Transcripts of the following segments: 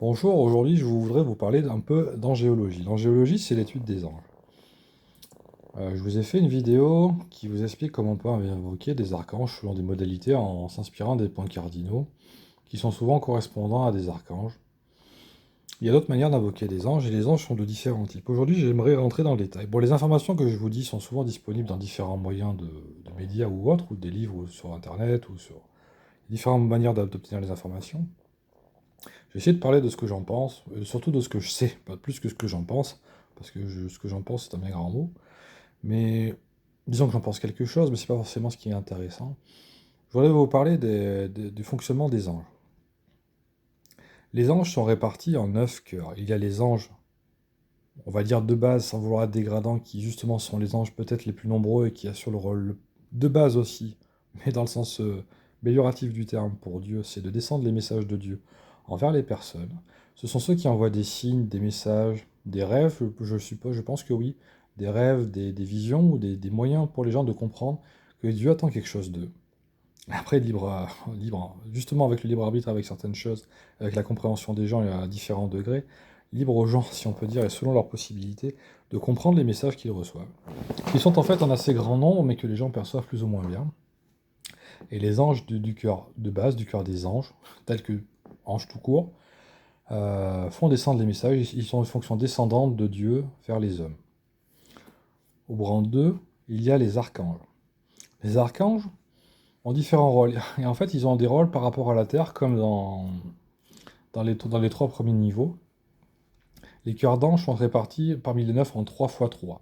Bonjour, aujourd'hui je voudrais vous parler un peu d'angéologie. L'angéologie, c'est l'étude des anges. Je vous ai fait une vidéo qui vous explique comment on peut invoquer des archanges selon des modalités en s'inspirant des points cardinaux, qui sont souvent correspondants à des archanges. Il y a d'autres manières d'invoquer des anges, et les anges sont de différents types. Aujourd'hui, j'aimerais rentrer dans le détail. Bon, les informations que je vous dis sont souvent disponibles dans différents moyens de médias ou autres, ou des livres ou sur Internet, ou sur différentes manières d'obtenir les informations. Je vais essayer de parler de ce que j'en pense, surtout de ce que je sais, pas plus que ce que j'en pense, parce que ce que j'en pense, c'est un bien grand mot. Mais disons que j'en pense quelque chose, mais c'est pas forcément ce qui est intéressant. Je voudrais vous parler du fonctionnement des anges. Les anges sont répartis en 9 cœurs. Il y a les anges, on va dire de base, sans vouloir être dégradant, qui justement sont les anges peut-être les plus nombreux et qui assurent le rôle de base aussi, mais dans le sens amélioratif du terme pour Dieu, c'est de descendre les messages de Dieu envers les personnes. Ce sont ceux qui envoient des signes, des messages, des rêves, je suppose, je pense que oui, des rêves, des visions ou des moyens pour les gens de comprendre que Dieu attend quelque chose d'eux. Après, justement avec le libre arbitre, avec certaines choses, avec la compréhension des gens à différents degrés, libre aux gens, si on peut dire, et selon leurs possibilités, de comprendre les messages qu'ils reçoivent. Qui sont en fait en assez grand nombre, mais que les gens perçoivent plus ou moins bien. Et les anges du cœur de base, du cœur des anges, tels que anges tout court, font descendre les messages, ils sont en fonction descendante de Dieu vers les hommes. Au rang 2, il y a les archanges. Les archanges ont différents rôles, et en fait ils ont des rôles par rapport à la Terre, comme dans les trois premiers niveaux. Les cœurs d'anges sont répartis parmi les 9 en 3 x 3.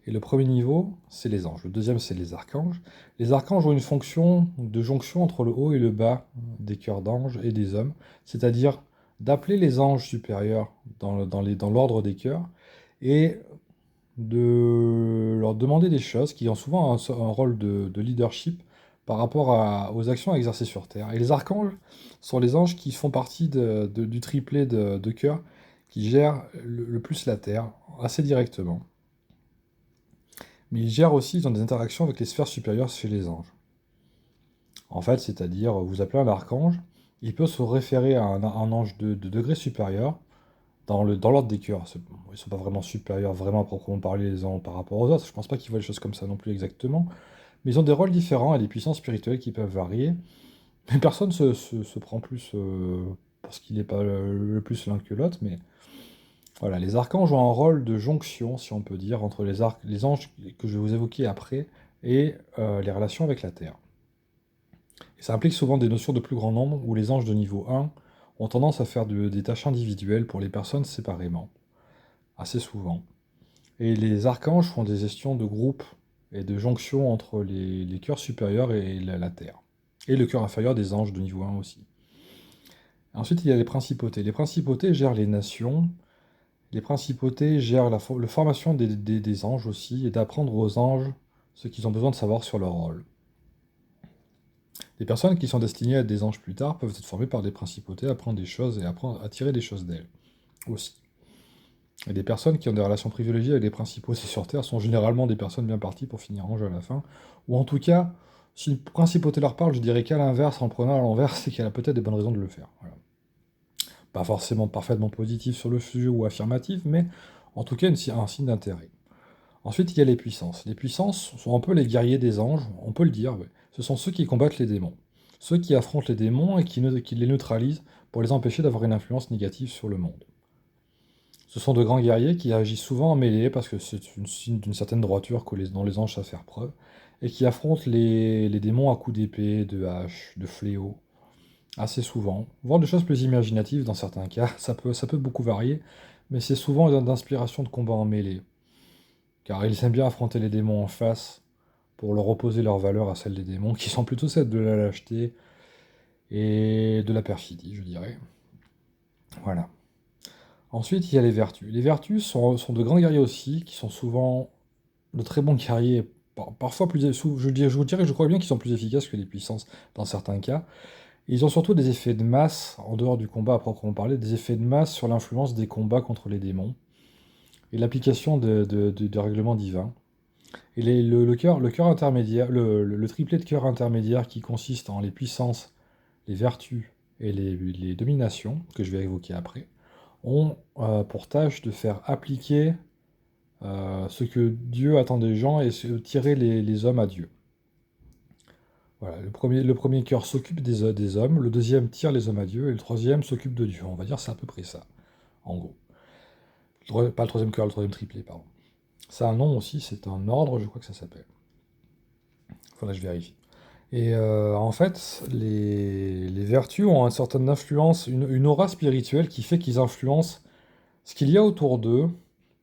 Et le premier niveau, c'est les anges. Le deuxième, c'est les archanges. Les archanges ont une fonction de jonction entre le haut et le bas des cœurs d'anges et des hommes, c'est-à-dire d'appeler les anges supérieurs dans l'ordre des cœurs et de leur demander des choses qui ont souvent un rôle de leadership par rapport aux actions à exercer sur Terre. Et les archanges sont les anges qui font partie du triplet de cœurs qui gèrent le plus la Terre, assez directement. Mais ils gèrent aussi, ils ont des interactions avec les sphères supérieures chez les anges. En fait, c'est-à-dire, vous appelez un archange, il peut se référer à un ange de degré supérieur dans l'ordre des cœurs. Ils ne sont pas vraiment supérieurs, vraiment à proprement parler, les uns par rapport aux autres. Je ne pense pas qu'ils voient les choses comme ça non plus exactement. Mais ils ont des rôles différents et des puissances spirituelles qui peuvent varier. Mais personne se prend plus parce qu'il n'est pas plus l'un que l'autre. Mais voilà, les archanges ont un rôle de jonction, si on peut dire, entre les anges que je vais vous évoquer après et les relations avec la Terre. Et ça implique souvent des notions de plus grand nombre où les anges de niveau 1 ont tendance à faire des tâches individuelles pour les personnes séparément, assez souvent. Et les archanges font des gestions de groupe et de jonction entre les cœurs supérieurs et la Terre. Et le cœur inférieur des anges de niveau 1 aussi. Ensuite, il y a les principautés. Les principautés gèrent les nations. Les principautés gèrent la formation des anges aussi, et d'apprendre aux anges ce qu'ils ont besoin de savoir sur leur rôle. Les personnes qui sont destinées à être des anges plus tard peuvent être formées par des principautés, apprendre des choses et apprendre à tirer des choses d'elles aussi. Et des personnes qui ont des relations privilégiées avec des principautés sur Terre sont généralement des personnes bien parties pour finir ange à la fin. Ou en tout cas, si une principauté leur parle, je dirais qu'à l'inverse, en prenant à l'envers, c'est qu'elle a peut-être des bonnes raisons de le faire. Voilà. Pas forcément parfaitement positif sur le sujet ou affirmatif, mais en tout cas un signe d'intérêt. Ensuite, il y a les puissances. Les puissances sont un peu les guerriers des anges, on peut le dire. Ouais. Ce sont ceux qui combattent les démons. Ceux qui affrontent les démons et qui les neutralisent pour les empêcher d'avoir une influence négative sur le monde. Ce sont de grands guerriers qui agissent souvent en mêlée parce que c'est une signe d'une certaine droiture dont les anges savent faire preuve, et qui affrontent les démons à coups d'épée, de hache, de fléau, assez souvent. Voire de choses plus imaginatives dans certains cas, ça peut beaucoup varier, mais c'est souvent d'inspiration de combat en mêlée. Car ils aiment bien affronter les démons en face pour leur opposer leur valeur à celle des démons, qui sont plutôt celles de la lâcheté et de la perfidie, je dirais. Voilà. Ensuite, il y a les vertus. Les vertus sont de grands guerriers aussi, qui sont souvent de très bons guerriers, parfois plus... je vous dirais, je crois bien qu'ils sont plus efficaces que les puissances dans certains cas. Et ils ont surtout des effets de masse, en dehors du combat à proprement parler, des effets de masse sur l'influence des combats contre les démons, et l'application de règlements divins. Et le cœur intermédiaire, le triplet de cœur intermédiaire qui consiste en les puissances, les vertus et les dominations, que je vais évoquer après, ont pour tâche de faire appliquer ce que Dieu attend des gens et tirer les hommes à Dieu. Voilà, le premier cœur s'occupe des hommes, le deuxième tire les hommes à Dieu, et le troisième s'occupe de Dieu. On va dire c'est à peu près ça, en gros. Pas le troisième cœur, le troisième triplet, pardon. Ça a un nom aussi, c'est un ordre, je crois que ça s'appelle. Faudrait que je vérifie. Et en fait, les vertus ont une certaine influence, une aura spirituelle qui fait qu'ils influencent ce qu'il y a autour d'eux,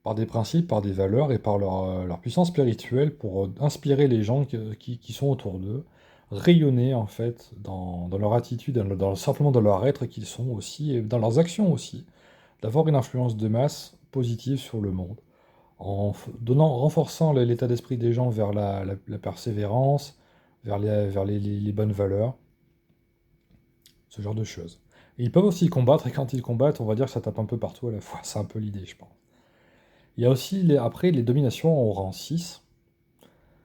par des principes, par des valeurs et par leur puissance spirituelle pour inspirer les gens qui sont autour d'eux, rayonner en fait dans leur attitude, simplement dans leur être qu'ils sont aussi, et dans leurs actions aussi, d'avoir une influence de masse positive sur le monde, renforçant l'état d'esprit des gens vers la persévérance, vers les bonnes valeurs, ce genre de choses. Et ils peuvent aussi combattre, et quand ils combattent, on va dire que ça tape un peu partout à la fois, c'est un peu l'idée, je pense. Il y a aussi après les dominations au rang 6,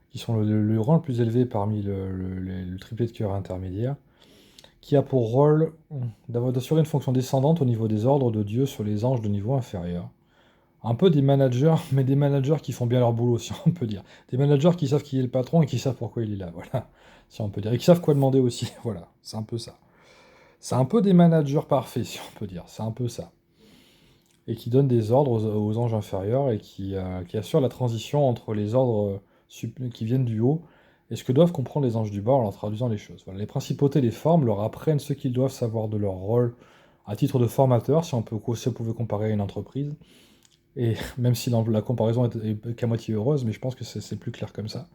qui sont le rang le plus élevé parmi le triplet de cœur intermédiaire, qui a pour rôle d'assurer une fonction descendante au niveau des ordres de Dieu sur les anges de niveau inférieur. Un peu des managers, mais des managers qui font bien leur boulot, si on peut dire. Des managers qui savent qui est le patron et qui savent pourquoi il est là, voilà, si on peut dire. Et qui savent quoi demander aussi, voilà, c'est un peu ça. C'est un peu des managers parfaits, si on peut dire, c'est un peu ça. Et qui donnent des ordres aux anges inférieurs et qui assurent la transition entre les ordres qui viennent du haut et ce que doivent comprendre les anges du bas en leur traduisant les choses. Voilà, les principautés les forment, leur apprennent ce qu'ils doivent savoir de leur rôle à titre de formateur, si on pouvait comparer à une entreprise. Et même si la comparaison est qu'à moitié heureuse, mais je pense que c'est plus clair comme ça.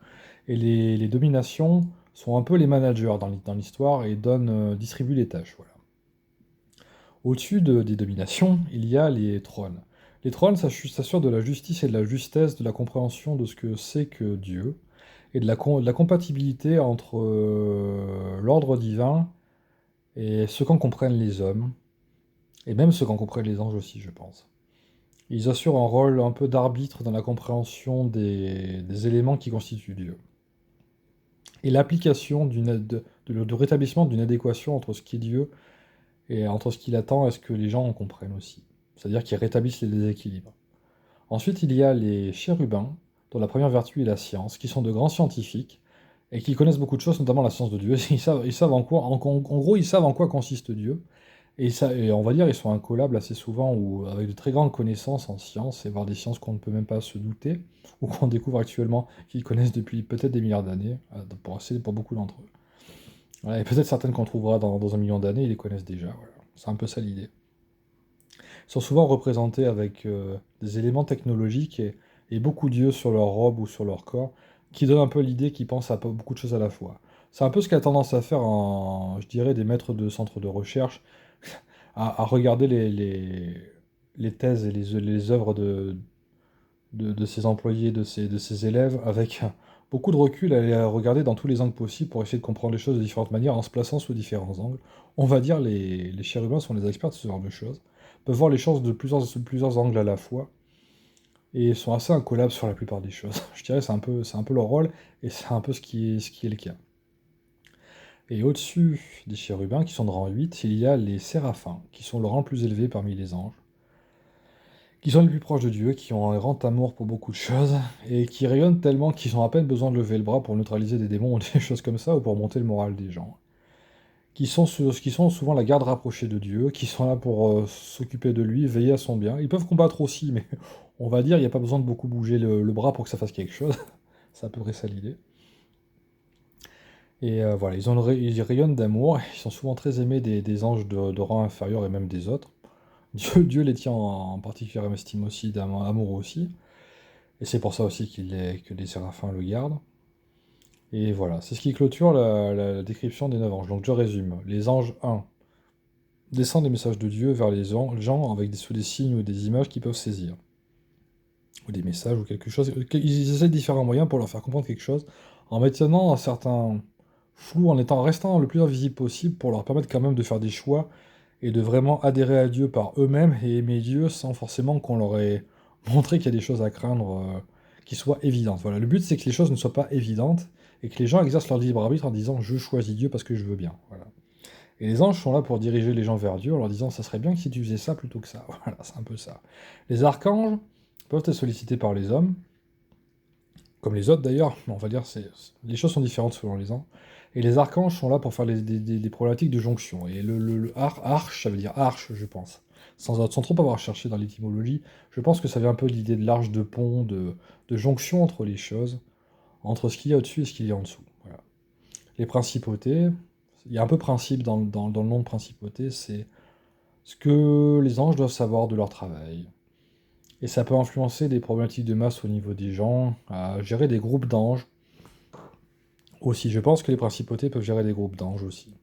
Et les dominations sont un peu les managers dans l'histoire et distribuent les tâches. Voilà. Au-dessus des dominations, il y a les trônes. Les trônes s'assurent de la justice et de la justesse, de la compréhension de ce que c'est que Dieu, et de la compatibilité entre l'ordre divin et ce qu'en comprennent les hommes, et même ce qu'en comprennent les anges aussi, je pense. Ils assurent un rôle un peu d'arbitre dans la compréhension des éléments qui constituent Dieu. Et l'application du rétablissement d'une adéquation entre ce qui est Dieu et entre ce qu'il attend et ce que les gens en comprennent aussi. C'est-à-dire qu'ils rétablissent les déséquilibres. Ensuite, il y a les chérubins, dont la première vertu est la science, qui sont de grands scientifiques et qui connaissent beaucoup de choses, notamment la science de Dieu. Ils savent en gros, ils savent en quoi consiste Dieu. Et on va dire, ils sont incollables assez souvent, ou avec de très grandes connaissances en sciences, et voire des sciences qu'on ne peut même pas se douter, ou qu'on découvre actuellement, qu'ils connaissent depuis peut-être des milliards d'années, pour beaucoup d'entre eux. Voilà, et peut-être certaines qu'on trouvera dans 1 million d'années, ils les connaissent déjà. Voilà. C'est un peu ça l'idée. Ils sont souvent représentés avec des éléments technologiques et beaucoup d'yeux sur leur robe ou sur leur corps, qui donnent un peu l'idée qu'ils pensent à beaucoup de choses à la fois. C'est un peu ce qu'a tendance à faire, je dirais, des maîtres de centres de recherche, à regarder les thèses et les œuvres de ses employés, de ses élèves, avec beaucoup de recul, à les regarder dans tous les angles possibles pour essayer de comprendre les choses de différentes manières en se plaçant sous différents angles. On va dire les chérubins sont les experts de ce genre de choses, peuvent voir les choses de plusieurs angles à la fois, et sont assez incollables sur la plupart des choses. Je dirais que c'est un peu leur rôle, et c'est un peu ce qui est le cas. Et au-dessus des chérubins, qui sont de rang 8, il y a les séraphins, qui sont le rang le plus élevé parmi les anges, qui sont les plus proches de Dieu, qui ont un grand amour pour beaucoup de choses, et qui rayonnent tellement qu'ils ont à peine besoin de lever le bras pour neutraliser des démons ou des choses comme ça, ou pour monter le moral des gens. Qui sont souvent la garde rapprochée de Dieu, qui sont là pour s'occuper de lui, veiller à son bien. Ils peuvent combattre aussi, mais on va dire, il n'y a pas besoin de beaucoup bouger le bras pour que ça fasse quelque chose. C'est à peu près ça l'idée. Et voilà, ils rayonnent d'amour, ils sont souvent très aimés des anges de rang inférieur et même des autres. Dieu les tient en particulière estime aussi, d'amour aussi. Et c'est pour ça aussi que les séraphins le gardent. Et voilà, c'est ce qui clôture la description des 9 anges. Donc je résume. Les anges 1 descendent des messages de Dieu vers les gens sous des signes ou des images qu'ils peuvent saisir. Ou des messages ou quelque chose. Ils essaient différents moyens pour leur faire comprendre quelque chose, en maintenant un certain flou, restant le plus invisible possible pour leur permettre quand même de faire des choix et de vraiment adhérer à Dieu par eux-mêmes et aimer Dieu sans forcément qu'on leur ait montré qu'il y a des choses à craindre qui soient évidentes. Voilà, le but c'est que les choses ne soient pas évidentes et que les gens exercent leur libre arbitre en disant je choisis Dieu parce que je veux bien. Voilà. Et les anges sont là pour diriger les gens vers Dieu en leur disant ça serait bien que si tu faisais ça plutôt que ça. Voilà, c'est un peu ça. Les archanges peuvent être sollicités par les hommes, comme les autres d'ailleurs, mais on va dire les choses sont différentes selon les ans. Et les archanges sont là pour faire des problématiques de jonction. Et arche, ça veut dire arche, je pense. Sans trop avoir cherché dans l'étymologie, je pense que ça vient un peu de l'idée de l'arche de pont, de jonction entre les choses, entre ce qu'il y a au-dessus et ce qu'il y a en dessous. Voilà. Les principautés, il y a un peu principe dans le nom de principauté, c'est ce que les anges doivent savoir de leur travail. Et ça peut influencer des problématiques de masse au niveau des gens, à gérer des groupes d'anges aussi. Je pense que les principautés peuvent gérer des groupes d'anges aussi.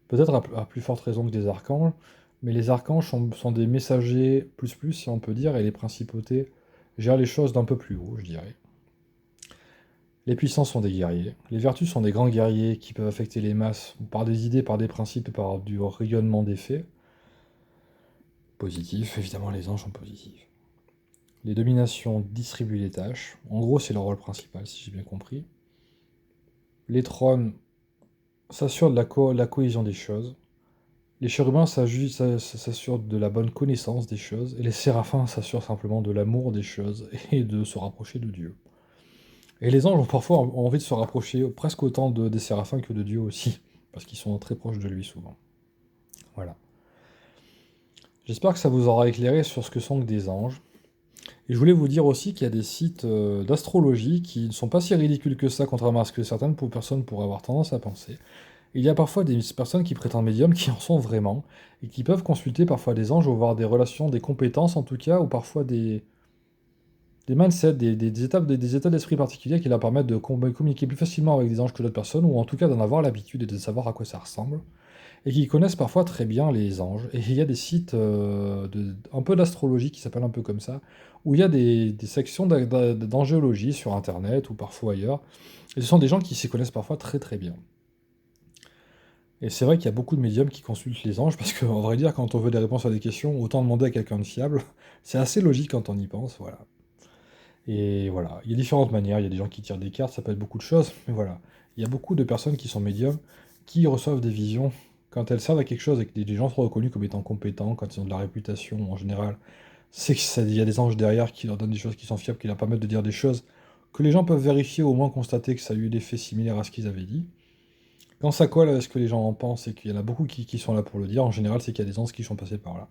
Peut-être à plus forte raison que des archanges, mais les archanges sont des messagers plus, si on peut dire, et les principautés gèrent les choses d'un peu plus haut, je dirais. Les puissants sont des guerriers. Les vertus sont des grands guerriers qui peuvent affecter les masses par des idées, par des principes et par du rayonnement des faits. Positif, évidemment les anges sont positifs. Les dominations distribuent les tâches. En gros, c'est leur rôle principal, si j'ai bien compris. Les trônes s'assurent de la cohésion des choses. Les chérubins s'assurent de la bonne connaissance des choses. Et les séraphins s'assurent simplement de l'amour des choses et de se rapprocher de Dieu. Et les anges ont parfois envie de se rapprocher presque autant des séraphins que de Dieu aussi, parce qu'ils sont très proches de lui souvent. Voilà. J'espère que ça vous aura éclairé sur ce que sont que des anges. Et je voulais vous dire aussi qu'il y a des sites d'astrologie qui ne sont pas si ridicules que ça, contrairement à ce que certaines personnes pourraient avoir tendance à penser. Il y a parfois des personnes qui prétendent médiums qui en sont vraiment, et qui peuvent consulter parfois des anges ou avoir des relations, des compétences en tout cas, ou parfois des mindsets, des états d'esprit particuliers qui leur permettent de communiquer plus facilement avec des anges que d'autres personnes, ou en tout cas d'en avoir l'habitude et de savoir à quoi ça ressemble, et qui connaissent parfois très bien les anges. Et il y a des sites un peu d'astrologie qui s'appellent un peu comme ça, où il y a des sections d'angéologie sur Internet ou parfois ailleurs, et ce sont des gens qui s'y connaissent parfois très très bien. Et c'est vrai qu'il y a beaucoup de médiums qui consultent les anges, parce qu'en vrai dire, quand on veut des réponses à des questions, autant demander à quelqu'un de fiable. C'est assez logique quand on y pense, voilà. Et voilà, il y a différentes manières, il y a des gens qui tirent des cartes, ça peut être beaucoup de choses, mais voilà. Il y a beaucoup de personnes qui sont médiums, qui reçoivent des visions quand elles servent à quelque chose et que des gens sont reconnus comme étant compétents, quand ils ont de la réputation en général. C'est qu'il y a des anges derrière qui leur donnent des choses qui sont fiables, qui leur permettent de dire des choses que les gens peuvent vérifier, au moins constater que ça a eu des faits similaires à ce qu'ils avaient dit. Quand ça colle avec ce que les gens en pensent et qu'il y en a beaucoup qui sont là pour le dire, en général, c'est qu'il y a des anges qui sont passés par là.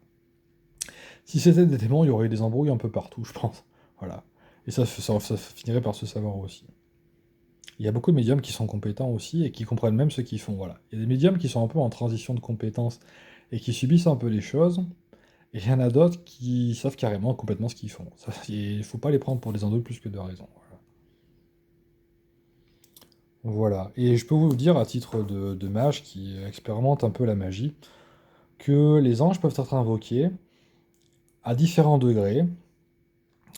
Si c'était des démons, il y aurait eu des embrouilles un peu partout, je pense. Voilà. Et ça finirait par se savoir aussi. Il y a beaucoup de médiums qui sont compétents aussi et qui comprennent même ce qu'ils font. Voilà. Il y a des médiums qui sont un peu en transition de compétences et qui subissent un peu les choses. Et il y en a d'autres qui savent carrément complètement ce qu'ils font. Il ne faut pas les prendre pour des andouilles plus que de raison. Voilà. Voilà. Et je peux vous dire, à titre de mage qui expérimente un peu la magie, que les anges peuvent être invoqués à différents degrés.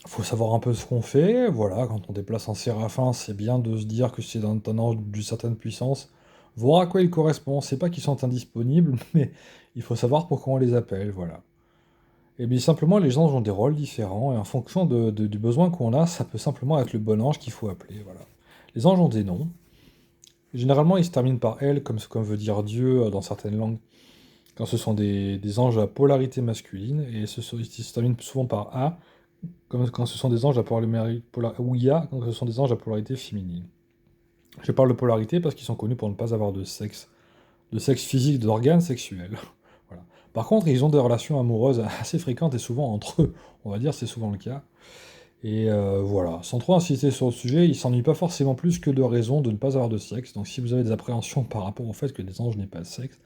Il faut savoir un peu ce qu'on fait. Voilà, quand on déplace un séraphin, c'est bien de se dire que c'est un ange d'une certaine puissance. Voir à quoi il correspond. C'est pas qu'ils sont indisponibles, mais il faut savoir pourquoi on les appelle. Voilà. Et bien simplement, les anges ont des rôles différents, et en fonction du besoin qu'on a, ça peut simplement être le bon ange qu'il faut appeler. Voilà. Les anges ont des noms. Généralement, ils se terminent par elle, comme veut dire Dieu dans certaines langues, quand ce sont des anges à polarité masculine, et ils se terminent souvent par A, comme quand ce sont des anges à polarité, ou IA, quand ce sont des anges à polarité féminine. Je parle de polarité parce qu'ils sont connus pour ne pas avoir de sexe physique, d'organes sexuels. Voilà. Par contre, ils ont des relations amoureuses assez fréquentes et souvent entre eux, on va dire, c'est souvent le cas. Et voilà, sans trop insister sur le sujet, ils s'ennuient pas forcément plus que de raison de ne pas avoir de sexe. Donc si vous avez des appréhensions par rapport au fait que des anges n'aient pas de sexe,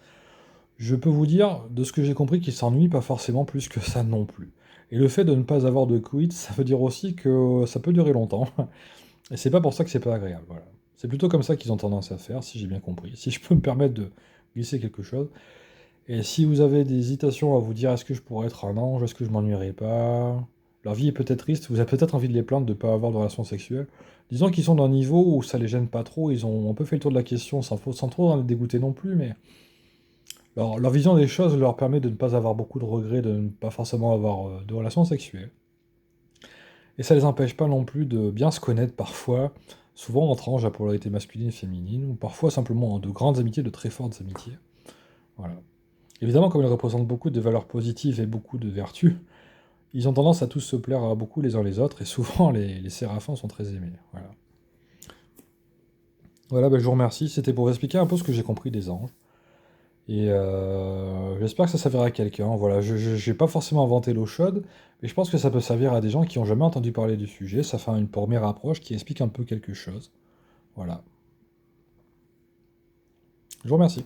je peux vous dire, de ce que j'ai compris, qu'ils s'ennuient pas forcément plus que ça non plus. Et le fait de ne pas avoir de quid, ça veut dire aussi que ça peut durer longtemps. Et c'est pas pour ça que c'est pas agréable, voilà. C'est plutôt comme ça qu'ils ont tendance à faire, si j'ai bien compris. Si je peux me permettre de glisser quelque chose. Et si vous avez des hésitations à vous dire est-ce que je pourrais être un ange, est-ce que je m'ennuierai pas, leur vie est peut-être triste, vous avez peut-être envie de les plaindre de ne pas avoir de relations sexuelles. Disons qu'ils sont d'un niveau où ça les gêne pas trop, ils ont un peu fait le tour de la question sans trop en être dégoûtés non plus, mais leur vision des choses leur permet de ne pas avoir beaucoup de regrets, de ne pas forcément avoir de relations sexuelles. Et ça les empêche pas non plus de bien se connaître parfois, souvent entre anges à polarité masculine et féminine, ou parfois simplement en de grandes amitiés, de très fortes amitiés. Voilà. Évidemment, comme ils représentent beaucoup de valeurs positives et beaucoup de vertus, ils ont tendance à tous se plaire à beaucoup les uns les autres, et souvent les séraphins sont très aimés. Voilà. Voilà, ben, je vous remercie. C'était pour vous expliquer un peu ce que j'ai compris des anges. Et j'espère que ça servira à quelqu'un. Voilà, je n'ai pas forcément inventé l'eau chaude, mais je pense que ça peut servir à des gens qui n'ont jamais entendu parler du sujet. Ça fait une première approche qui explique un peu quelque chose. Voilà. Je vous remercie.